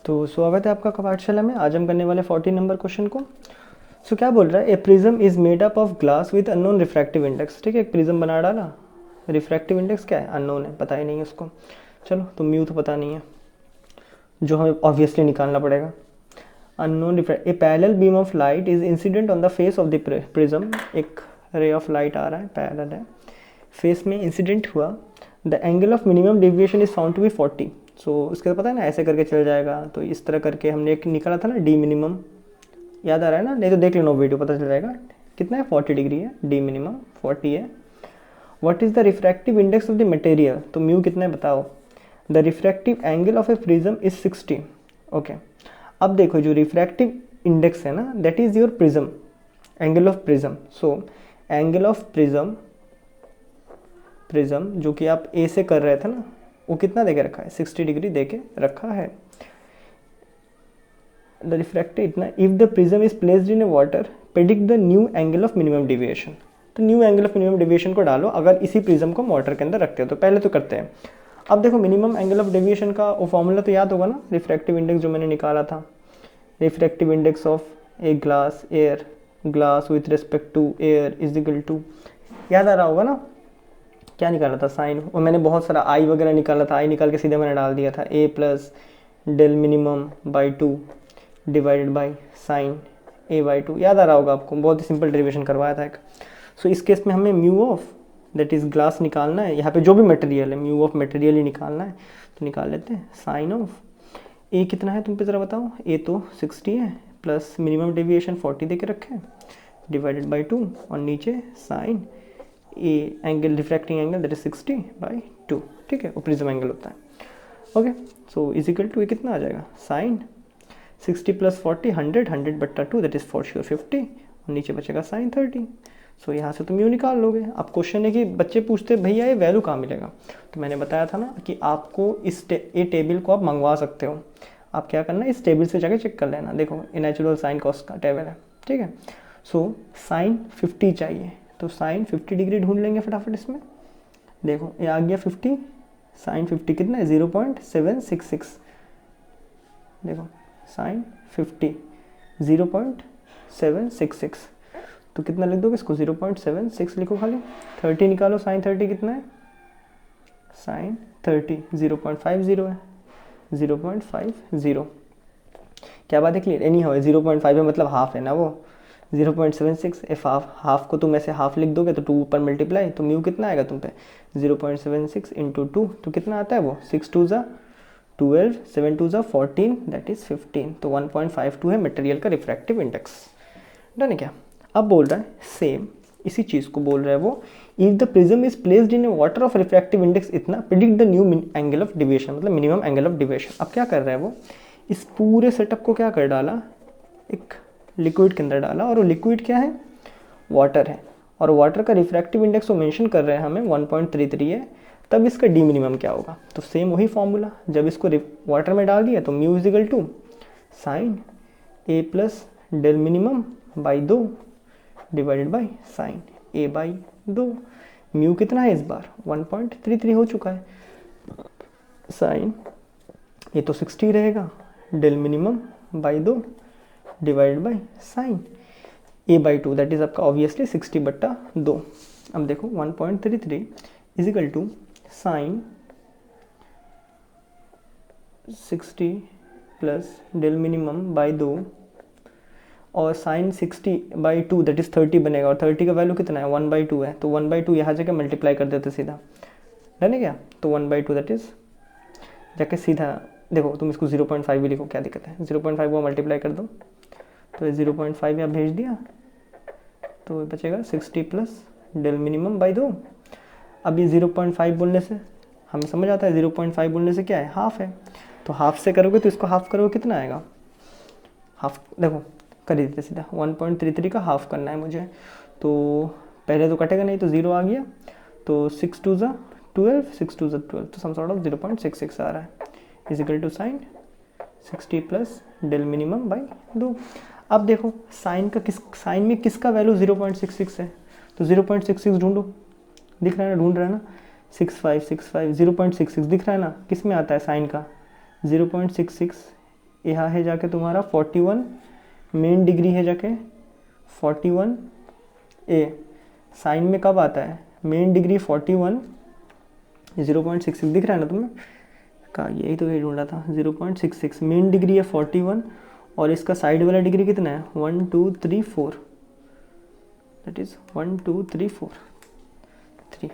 तो स्वागत है आपका पाठशाला में। आज हम करने वाले 40 नंबर क्वेश्चन को। क्या बोल रहा है, a prism is made up of glass with unknown refractive index. ठीक है, एक प्रिज्म बना डाला, रिफ्रैक्टिव इंडेक्स क्या है, अननोन है, पता ही नहीं है उसको। चलो, तो म्यू तो पता नहीं है, जो हमें ऑब्वियसली निकालना पड़ेगा। Unknown A parallel beam of light is incident on the face of the prism. एक रे ऑफ लाइट आ रहा है, पैरेलल है, फेस में इंसिडेंट हुआ। The angle of minimum deviation is found to be 40। इसके पता है ना, ऐसे करके चल जाएगा। तो इस तरह करके हमने एक निकाला था ना, डी मिनिमम, याद आ रहा है ना? नहीं तो देख लेना वीडियो, पता चल जाएगा। कितना है, 40 डिग्री है, डी मिनिमम 40 है। What is the refractive index of the material, तो म्यू कितना है बताओ। The refractive angle of A prism is 60। Okay, अब देखो जो रिफ्रैक्टिव इंडेक्स है ना, that is your prism, angle of prism. Angle of prism जो कि आप ए से कर रहे थे ना, वो कितना देके रखा है, 60 डिग्री देके रखा है। द रिफ्रैक्टिव इतना, if the prism is placed in a water, predict the new angle of minimum deviation. तो new angle of minimum deviation को डालो अगर इसी प्रिज्म को वाटर के अंदर रखते हो। तो पहले तो करते हैं। अब देखो, मिनिमम एंगल ऑफ डेविएशन का वो फॉर्मूला तो याद होगा ना, रिफ्रैक्टिव इंडेक्स जो मैंने निकाला था। Refractive index of a glass air, glass with respect to air is equal to, याद आ रहा होगा ना, क्या निकाला था, साइन। और मैंने बहुत सारा आई वगैरह निकाला था, आई निकाल के सीधे मैंने डाल दिया था, A plus del minimum by 2 divided by sine A by 2। याद आ रहा होगा आपको, बहुत ही सिंपल डेरिवेशन करवाया था एक। इस केस में हमें mu of that is glass निकालना है। यहाँ पे जो भी मटेरियल है, म्यू ऑफ मटेरियल ही निकालना है। तो निकाल लेते हैं, साइन ऑफ ए कितना है तुम पे ज़रा बताओ। ए तो 60 है, प्लस मिनिमम डेविएशन 40 दे के रखे हैं, डिवाइडेड बाई 2, और नीचे sine A angle, refracting angle that is 60/2। ठीक है, वो प्रिज्म एंगल होता है। Okay, so is equal to, ये कितना आ जाएगा, sine 60 plus 40 100, 100/2 that is for sure 50, और नीचे बचेगा साइन 30। यहाँ से तुम यूँ निकाल लोगे। अब क्वेश्चन है कि बच्चे पूछते भैया ये वैल्यू कहाँ मिलेगा। तो मैंने बताया था ना कि आपको ये टेबल को आप मंगवा सकते हो। आप क्या करना, इस टेबल से जाके चेक कर लेना। देखो, ये नेचुरल साइन कॉस का टेबल है। ठीक है, साइन 50 चाहिए, तो साइन 50 डिग्री ढूंढ लेंगे फटाफट इसमें। देखो ये आ गया 50, साइन 50 कितना है, 0.766। देखो साइन 50 0.766, तो कितना लिख दोगे इसको, 0.76 लिखो खाली। 30 निकालो, साइन 30 कितना है, साइन 30 0.50 है, 0.50। क्या बात है, क्लियर? एनी हो, 0.5 है मतलब हाफ है ना वो, 0.76। एफ हाफ को तुम ऐसे हाफ लिख दोगे तो 2 ऊपर मल्टीप्लाई, तो म्यू कितना आएगा तुम पे, 0.76 इंटू 2, तो कितना आता है वो, 6 2 ज़ा 12, 7 2 ज़ा 14 दैट इज 15। तो 1.52 है मटेरियल का रिफ्रैक्टिव इंडेक्स। डन है क्या? अब बोल रहा है सेम इसी चीज़ को बोल रहा है वो, if the prism is placed in a water of refractive index इतना, predict the new angle of deviation, मतलब मिनिमम एंगल ऑफ डेविएशन। अब क्या कर रहा है वो, इस पूरे सेटअप को क्या कर डाला, एक लिक्विड के अंदर डाला, और वो लिक्विड क्या है, वाटर है, और वाटर का रिफ्रैक्टिव इंडेक्स वो मेंशन कर रहे हैं हमें 1.33 है। तब इसका डी मिनिमम क्या होगा, तो सेम वही फॉर्मूला, जब इसको वाटर में डाल दिया तो mu is equal to sine A plus del minimum by 2 divided by sine A by 2। Mu कितना है इस बार, 1.33 हो चुका है। साइन ये तो 60 रहेगा, del minimum by 2 divided by sine A by 2 that is आपका ऑब्वियसली 60/2। अब देखो 1.33 is equal to sine 60 plus del minimum by 2, और साइन 60/2 दैट इज 30 बनेगा, और 30 का वैल्यू कितना है, 1/2 है। तो 1/2 यहाँ जाके मल्टीप्लाई कर देते सीधा, डन है क्या? तो 1/2 दैट इज जाके सीधा, देखो तुम इसको 0.5 भी लिखो, क्या दिक्कत है, 0.5 को मल्टीप्लाई कर दो, तो ये 0.5 यहाँ भेज दिया, तो बचेगा 60 प्लस डेल मिनिमम बाई 2। अब ये 0.5 बोलने से हमें समझ आता है, 0.5 बोलने से क्या है, हाफ है। तो हाफ से करोगे तो इसको हाफ करोगे कितना आएगा, हाफ देखो कर देते सीधा, 1.33 का हाफ करना है मुझे। तो पहले तो कटेगा नहीं, तो 0 आ गया, तो 6 2 ज़ा 12, 6 2 ज़ा 12, तो सम सॉर्ट ऑफ 0.66 आ रहा है, is equal to sine 60 plus del minimum by 2। अब देखो साइन में किसका वैल्यू 0.66 है, तो 0.66 ढूंढो, दिख रहा है ना, ढूंढ रहा है ना, 65 0.66 दिख रहा है ना, किस में आता है साइन का, 0.66 यहाँ है जाके तुम्हारा 41 मेन डिग्री है जाके 41 ए। साइन में कब आता है? मेन डिग्री 41 0.66 दिख रहा है ना तुम्हें का, यही तो ये ढूंढा था 0.66। मेन डिग्री है 41 और इसका साइड वाला डिग्री कितना है 1 2 3 4, दैट इज 1 2 3 4 3।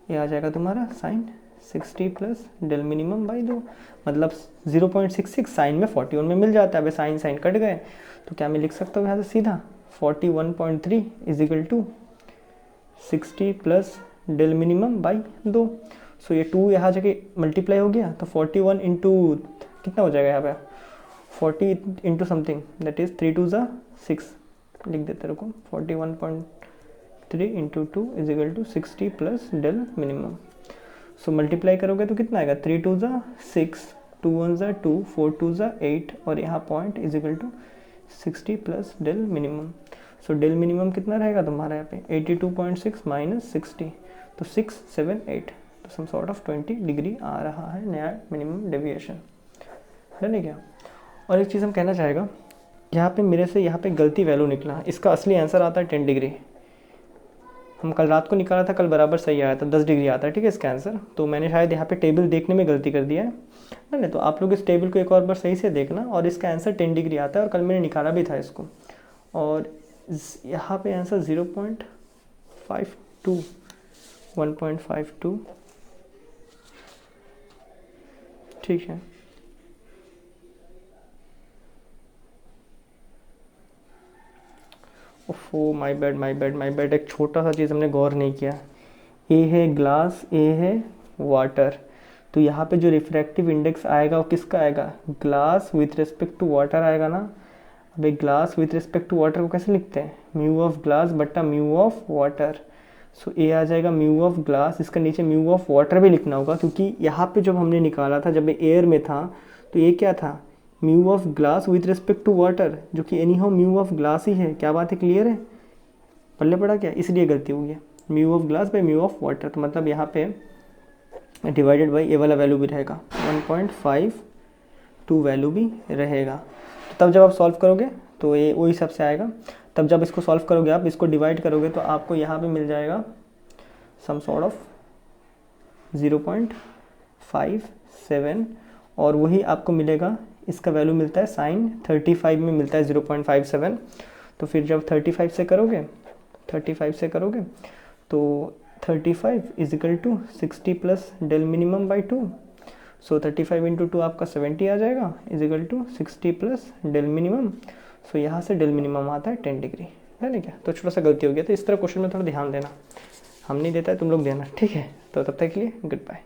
ये आ जाएगा तुम्हारा sine 60 plus del minimum by 2, मतलब 0.66 साइन में 41 में मिल जाता है। अब साइन साइन कट गए तो क्या मैं लिख सकता हूँ यहाँ से सीधा 41.3 is equal to 60 plus del minimum by 2। So ये 2 यहाँ जगह मल्टीप्लाई हो गया तो 41 इंटू कितना हो जाएगा यहाँ पे 40 इंटू समथिंग, दैट इज 3 2 ज़ा 6 लिख देते रखो 41.3 into 2 is equal to 60 plus del minimum. So multiply करोगे तो कितना आएगा 3 2 ज़ा 6, 2 1 ज़ा 2, 4 2 ज़ा 8 और यहाँ point is equal to 60 plus del minimum. So del minimum कितना रहेगा तुम्हारा यहाँ पे 82.6 माइनस 60, तो 6 7 8, तो सम सॉर्ट ऑफ 20 डिग्री आ रहा है नया मिनिमम डेविएशन, है क्या। और एक चीज़ हम कहना चाहेगा, यहाँ पे मेरे से यहाँ पे गलती वैल्यू निकला, इसका असली आंसर आता है 10 डिग्री। हम कल रात को निकाला था, कल बराबर सही आया था 10 डिग्री आता है, ठीक है इसका आंसर। तो मैंने शायद यहाँ पे टेबल देखने में गलती कर दिया है ना, तो आप लोग इस टेबल को एक और बार सही से देखना और इसका आंसर 10 डिग्री आता है और कल मैंने निकाला भी था इसको। और यहाँ पे आंसर 0.52 1.52, ठीक है। ओफो माय बैड, एक छोटा सा चीज़ हमने गौर नहीं किया। ए है ग्लास, ए है वाटर, तो यहाँ पे जो रिफ्रैक्टिव इंडेक्स आएगा वो किसका आएगा, glass with respect to water आएगा ना। अब एक glass with respect to water को कैसे लिखते हैं, म्यू ऑफ ग्लास बट्टा mu of water. So A आ जाएगा म्यू ऑफ ग्लास, इसका नीचे म्यू ऑफ वाटर भी लिखना होगा क्योंकि यहाँ पे जब हमने निकाला था जब एयर में था तो ये क्या था mu of glass with respect to water, जो कि anyhow mu of glass ही है। क्या बात है, क्लियर है, पल्ले पड़ा क्या, इसलिए गलती हुई है। Mu of glass by mu of water, तो मतलब यहाँ पे डिवाइडेड बाई ए वाला वैल्यू भी रहेगा 1.52 वैल्यू भी रहेगा। तो तब जब आप सॉल्व करोगे तो ये वही सबसे आएगा। तब जब इसको सॉल्व करोगे आप इसको डिवाइड करोगे तो आपको यहाँ पे मिल जाएगा सम सॉर्ट ऑफ 0.57 और वही आपको मिलेगा, इसका वैल्यू मिलता है साइन 35 में मिलता है 0.57। तो फिर जब 35 से करोगे तो 35 is equal to 60 plus del minimum by 2। So 35 into 2 आपका 70 आ जाएगा is equal to 60 plus del minimum. So यहाँ से डेल मिनिमम आता है 10 डिग्री, है ना क्या। तो छोटा सा गलती हो गया, तो इस तरह क्वेश्चन में थोड़ा ध्यान देना, हम नहीं देता है तुम लोग देना, ठीक है। तो तब तक के लिए गुड बाय।